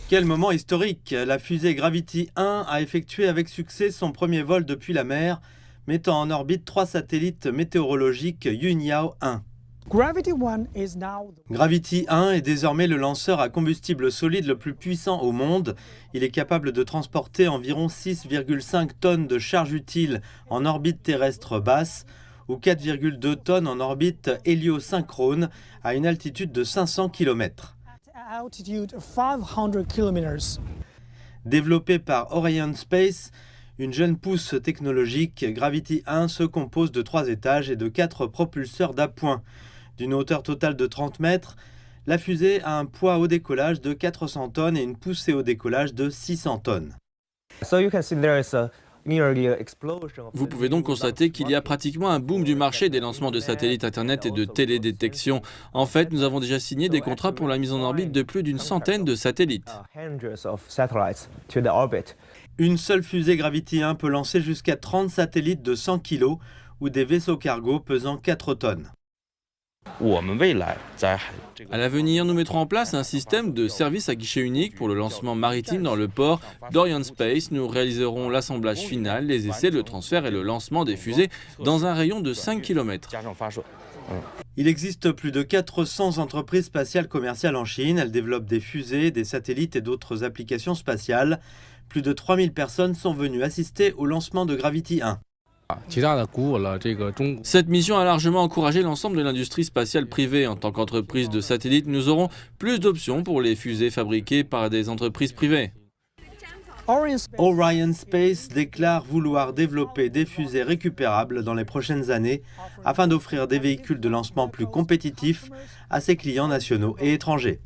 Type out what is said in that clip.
Quel moment historique! La fusée Gravity 1 a effectué avec succès son premier vol depuis la mer, mettant en orbite 3 satellites météorologiques Yunyao 1. Gravity 1 est désormais le lanceur à combustible solide le plus puissant au monde. Il est capable de transporter environ 6,5 tonnes de charge utile en orbite terrestre basse ou 4,2 tonnes en orbite héliosynchrone à une altitude de 500 km. Développé par Orion Space, une jeune pousse technologique, Gravity 1 se compose de 3 étages et de 4 propulseurs d'appoint. D'une hauteur totale de 30 mètres, la fusée a un poids au décollage de 400 tonnes et une poussée au décollage de 600 tonnes. Vous pouvez donc constater qu'il y a pratiquement un boom du marché des lancements de satellites Internet et de télédétection. En fait, nous avons déjà signé des contrats pour la mise en orbite de plus d'une centaine de satellites. Une seule fusée Gravity 1 peut lancer jusqu'à 30 satellites de 100 kg ou des vaisseaux cargo pesant 4 tonnes. À l'avenir, nous mettrons en place un système de service à guichet unique pour le lancement maritime dans le port d'Orion Space. Nous réaliserons l'assemblage final, les essais, le transfert et le lancement des fusées dans un rayon de 5 km. Il existe plus de 400 entreprises spatiales commerciales en Chine. Elles développent des fusées, des satellites et d'autres applications spatiales. Plus de 3000 personnes sont venues assister au lancement de Gravity 1. Cette mission a largement encouragé l'ensemble de l'industrie spatiale privée. En tant qu'entreprise de satellites, nous aurons plus d'options pour les fusées fabriquées par des entreprises privées. Orion Space déclare vouloir développer des fusées récupérables dans les prochaines années afin d'offrir des véhicules de lancement plus compétitifs à ses clients nationaux et étrangers.